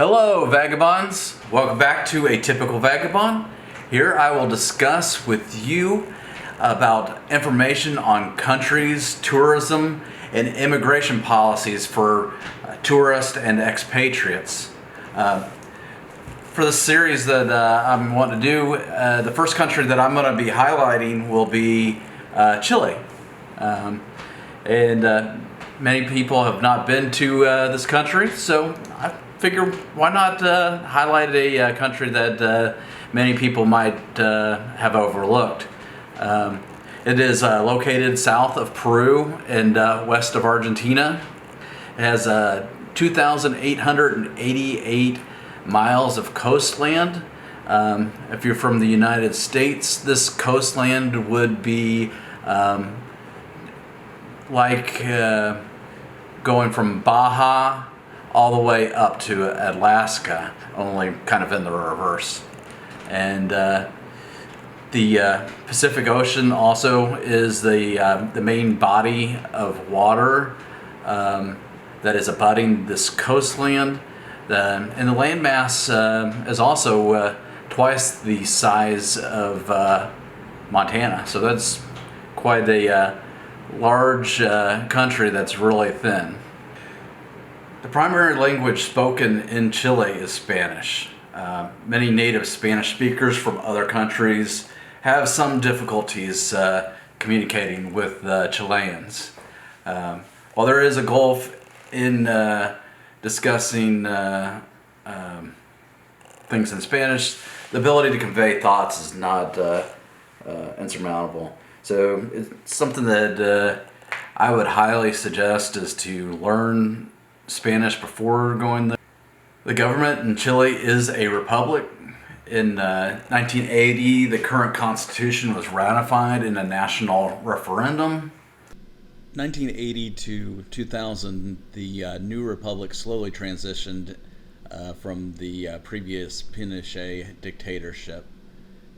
Hello vagabonds, welcome back to A Typical Vagabond. Here I will discuss with you about information on countries, tourism, and immigration policies for tourists and expatriates. For the series that I'm wanting to do, the first country that I'm going to be highlighting will be Chile. Many people have not been to this country, so I figure why not highlight a country that many people might have overlooked. It is located south of Peru and west of Argentina. It has 2,888 miles of coastland. If you're from the United States, this coastland would be like going from Baja all the way up to Alaska, only kind of in the reverse. And the Pacific Ocean also is the main body of water that is abutting this coastland. And the landmass is also twice the size of Montana. So that's quite a large country that's really thin. The primary language spoken in Chile is Spanish. Many native Spanish speakers from other countries have some difficulties communicating with Chileans. While there is a gulf in discussing things in Spanish, the ability to convey thoughts is not insurmountable. So it's something that I would highly suggest is to learn Spanish before going there. The government in Chile is a republic. In 1980, the current constitution was ratified in a national referendum. 1980 to 2000, the new republic slowly transitioned from the previous Pinochet dictatorship.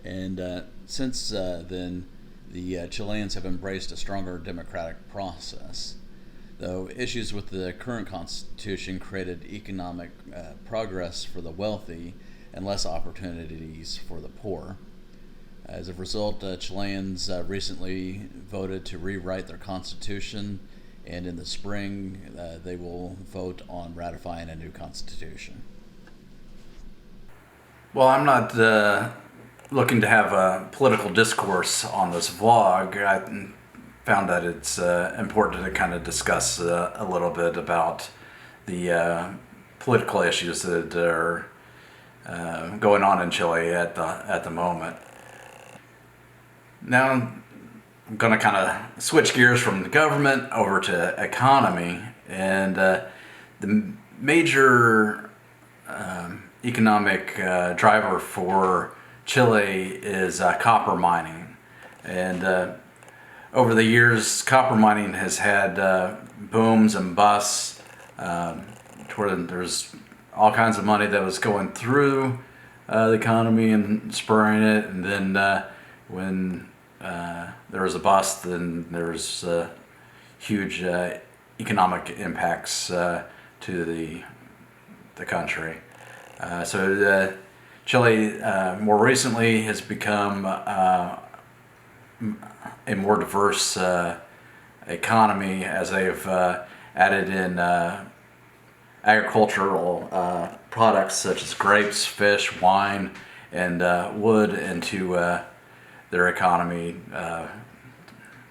And since then, the Chileans have embraced a stronger democratic process. Though issues with the current constitution created economic progress for the wealthy and less opportunities for the poor. As a result, Chileans recently voted to rewrite their constitution, and in the spring they will vote on ratifying a new constitution. Well, I'm not looking to have a political discourse on this vlog. I found that it's important to kind of discuss a little bit about the political issues that are going on in Chile at the moment. Now I'm going to kind of switch gears from the government over to economy, and the major economic driver for Chile is copper mining. And over the years, copper mining has had booms and busts, where there's all kinds of money that was going through the economy and spurring it, and then when there was a bust, then there's huge economic impacts to the country. So Chile more recently has become a more diverse economy as they've added in agricultural products such as grapes, fish, wine, and wood into their economy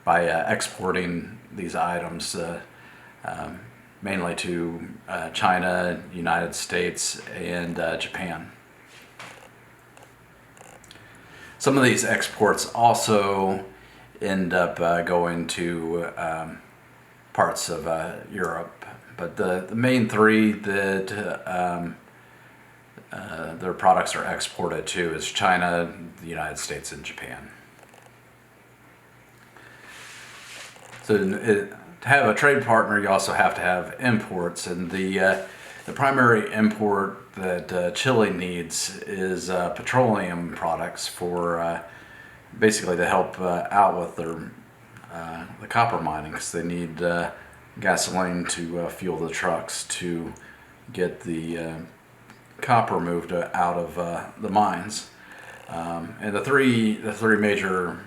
by exporting these items mainly to China, United States, and Japan. Some of these exports also end up going to parts of Europe, but the main three that their products are exported to is China, the United States, and Japan. So to have a trade partner, you also have to have imports, and the primary import that Chile needs is petroleum products for basically to help out with their the copper mining, because they need gasoline to fuel the trucks to get the copper moved out of the mines. And the three major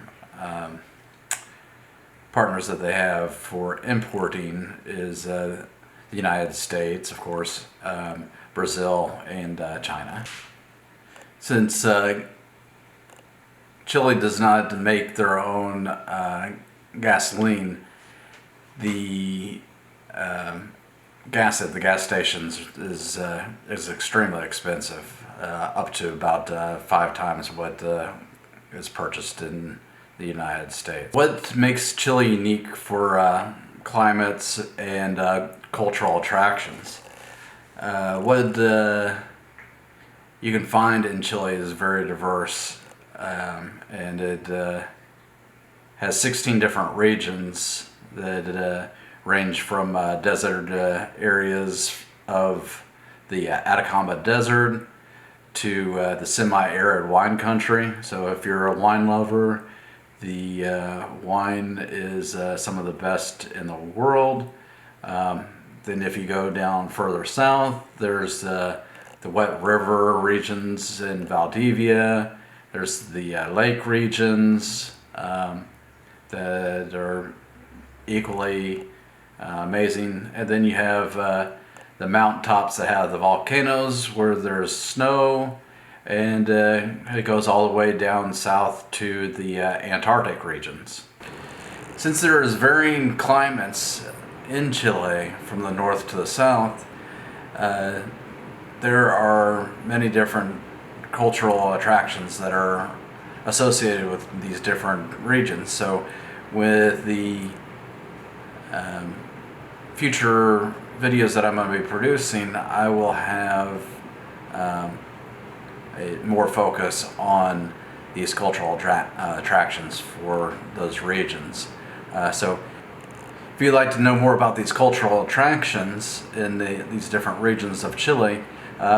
partners that they have for importing is the United States, of course, Brazil, and China. Since Chile does not make their own gasoline, the gas at the gas stations is extremely expensive, up to about 5 times what is purchased in the United States. What makes Chile unique for climates and cultural attractions? What you can find in Chile is very diverse, and it has 16 different regions that range from desert areas of the Atacama Desert to the semi-arid wine country. So if you're a wine lover, the wine is some of the best in the world. Then if you go down further south, there's the wet river regions in Valdivia. There's the lake regions that are equally amazing. And then you have the mountaintops that have the volcanoes where there's snow, and it goes all the way down south to the Antarctic regions. Since there is varying climates in Chile from the north to the south, there are many different cultural attractions that are associated with these different regions. So with the future videos that I'm going to be producing, I will have a more focus on these cultural attractions for those regions. So if you'd like to know more about these cultural attractions in these different regions of Chile,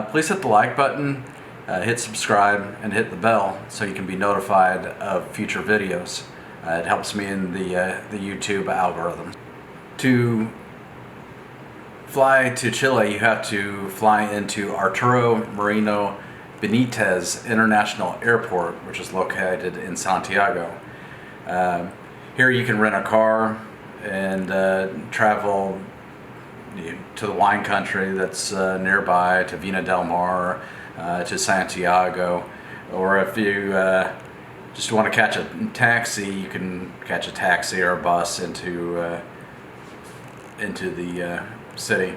please hit the like button, hit subscribe, and hit the bell so you can be notified of future videos. It helps me in the YouTube algorithm. To fly to Chile, you have to fly into Arturo Merino Benitez International Airport, which is located in Santiago. Here you can rent a car and travel to the wine country that's nearby, to Vina del Mar, to Santiago. Or if you just want to catch a taxi, you can catch a taxi or a bus into the city.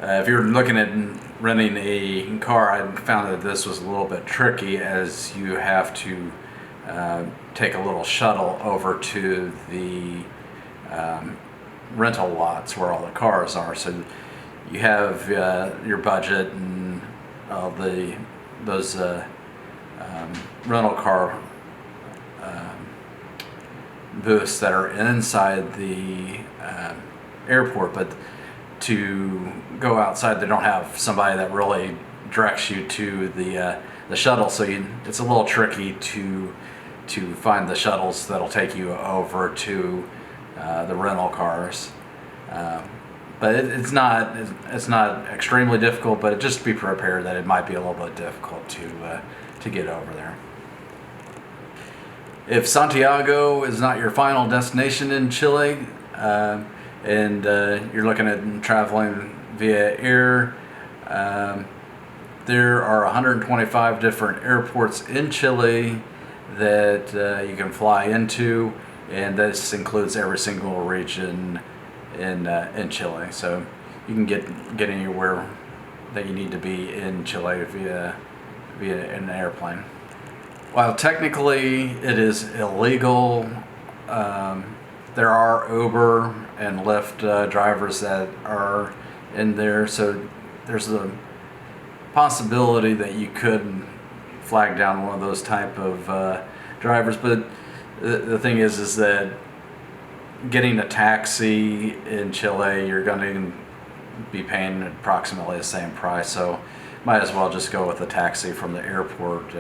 If you're looking at renting a car, I found that this was a little bit tricky, as you have to take a little shuttle over to the rental lots where all the cars are. So you have your budget and those rental car booths that are inside the airport, but to go outside, they don't have somebody that really directs you to the shuttle. So it's a little tricky to find the shuttles that'll take you over to the rental cars. But it's not extremely difficult, but just be prepared that it might be a little bit difficult to get over there. If Santiago is not your final destination in Chile, and you're looking at traveling via air, there are 125 different airports in Chile that you can fly into, and this includes every single region in Chile. So you can get anywhere that you need to be in Chile via an airplane. While technically it is illegal, there are Uber and Lyft drivers that are in there, so there's a possibility that you could flag down one of those type of drivers. But the thing is that getting a taxi in Chile, you're going to be paying approximately the same price, so might as well just go with a taxi from the airport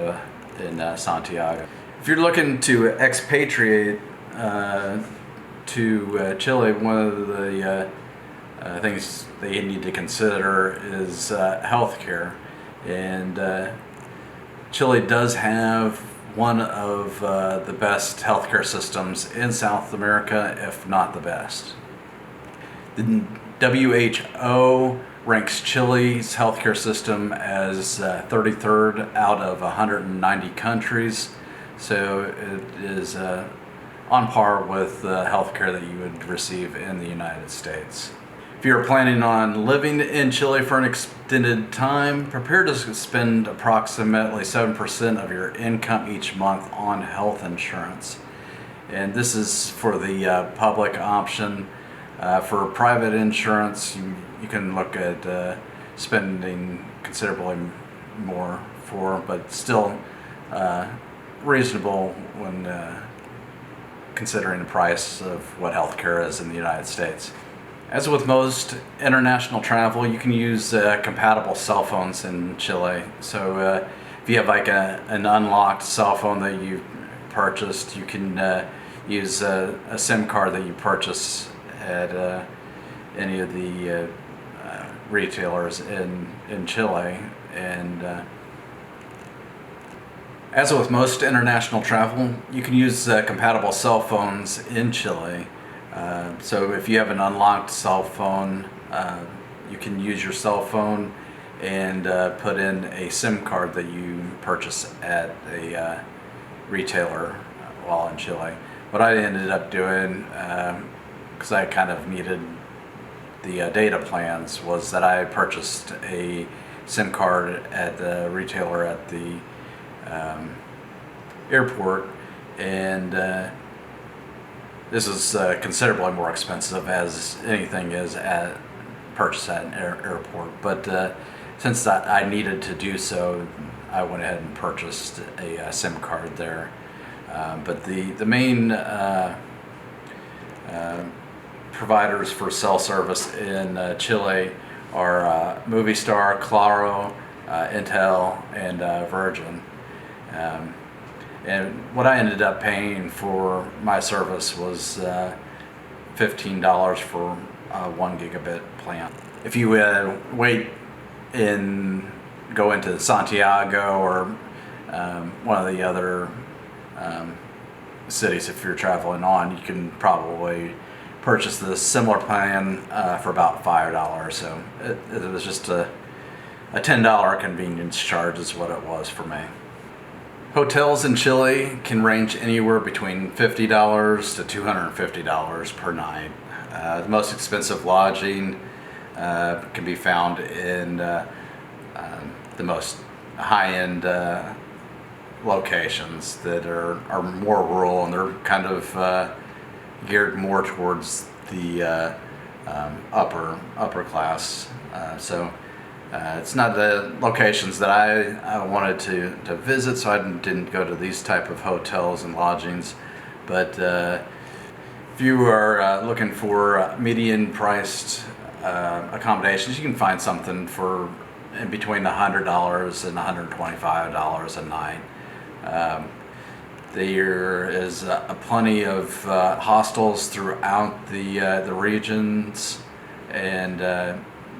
in Santiago. If you're looking to expatriate to Chile, one of the things that you need to consider is healthcare. And Chile does have one of the best healthcare systems in South America, if not the best. The WHO ranks Chile's healthcare system as 33rd out of 190 countries, so it is on par with the healthcare that you would receive in the United States. If you're planning on living in Chile for an extended time, prepare to spend approximately 7% of your income each month on health insurance. And this is for the public option. For private insurance, you can look at spending considerably more for, but still reasonable when considering the price of what healthcare is in the United States. As with most international travel, you can use compatible cell phones in Chile. So if you have like an unlocked cell phone that you purchased, you can use a SIM card that you purchase at any of the retailers in Chile. And as with most international travel, you can use compatible cell phones in Chile. So if you have an unlocked cell phone, you can use your cell phone and put in a SIM card that you purchase at a retailer while in Chile. What I ended up doing, because I kind of needed the data plans, was that I purchased a SIM card at the retailer at the airport, and this is considerably more expensive, as anything is at purchase at an airport. But since I needed to do so, I went ahead and purchased a SIM card there. But the main providers for cell service in Chile are Movistar, Claro, Intel, and Virgin. And what I ended up paying for my service was $15 for a 1 gigabit plan. If you go into Santiago or one of the other cities, if you're traveling on, you can probably purchase the similar plan for about $5. So it was just a $10 convenience charge is what it was for me. Hotels in Chile can range anywhere between $50 to $250 per night. The most expensive lodging can be found in the most high-end locations that are more rural, and they're kind of geared more towards the upper class. So it's not the locations that I wanted to visit, so I didn't go to these type of hotels and lodgings. But if you are looking for median priced accommodations, you can find something for in between $100 and $125 a night. There is plenty of hostels throughout the regions, and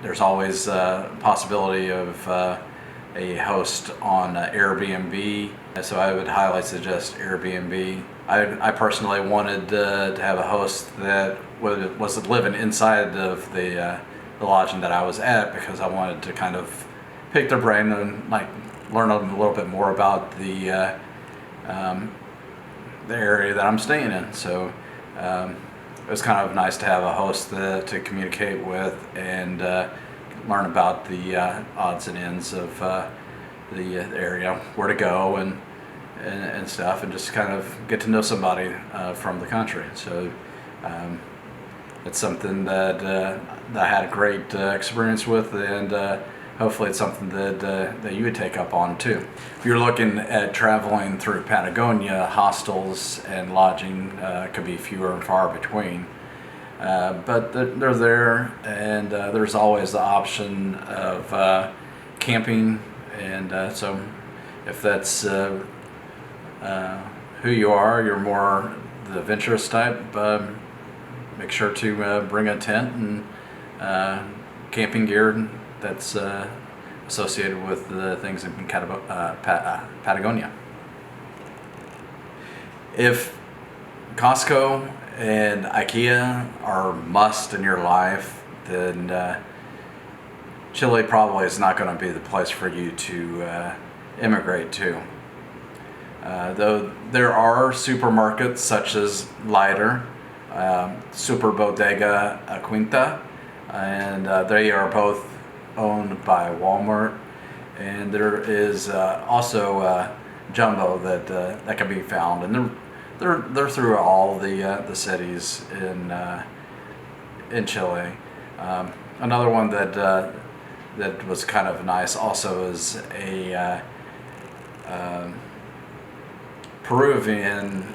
there's always a possibility of a host on Airbnb. So I would highly suggest Airbnb. I personally wanted to have a host that was living inside of the lodging that I was at, because I wanted to kind of pick their brain and like learn a little bit more about the area that I'm staying in. So it was kind of nice to have a host to communicate with and learn about the odds and ends of the area, where to go and stuff, and just kind of get to know somebody from the country. So it's something that I had a great experience with, and hopefully it's something that you would take up on too. If you're looking at traveling through Patagonia, hostels and lodging could be fewer and far between. But they're there, and there's always the option of camping, and so if that's who you are, you're more the adventurous type, make sure to bring a tent and camping gear that's associated with the things in Patagonia. If Costco and IKEA are must in your life, then Chile probably is not going to be the place for you to immigrate to. Though there are supermarkets such as Lighter, Super Bodega Quinta, and they are both owned by Walmart. And there is also Jumbo that can be found, and they're through all the cities in Chile. Another one that was kind of nice also is a Peruvian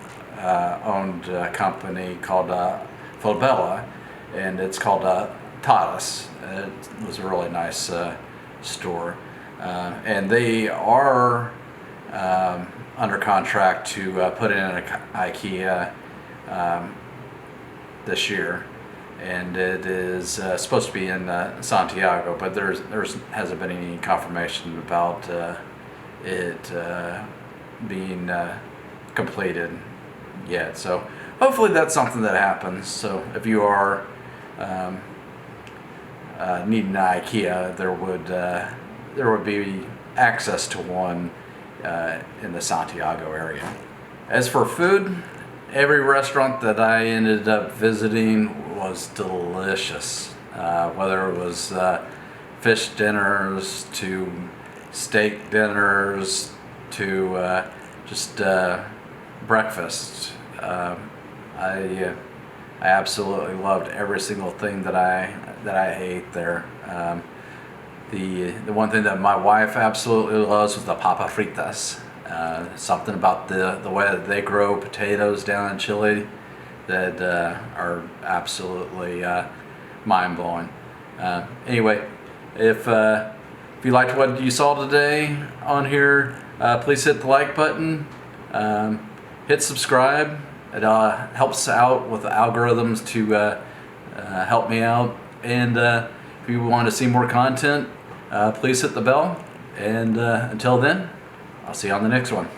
owned company called Falbella, and it's called Taras. It was a really nice store, and they are under contract to put in an IKEA this year, and it is supposed to be in Santiago, but there hasn't been any confirmation about it being completed yet. So hopefully that's something that happens. So if you are needing an IKEA, there would be access to one in the Santiago area. As for food, every restaurant that I ended up visiting was delicious. Whether it was fish dinners to steak dinners to just breakfast. I absolutely loved every single thing that I ate there. The one thing that my wife absolutely loves was the papa fritas. Something about the way that they grow potatoes down in Chile that are absolutely mind-blowing. Anyway, if you liked what you saw today on here, please hit the like button, hit subscribe. It helps out with the algorithms to help me out. And if you want to see more content, please hit the bell. And until then, I'll see you on the next one.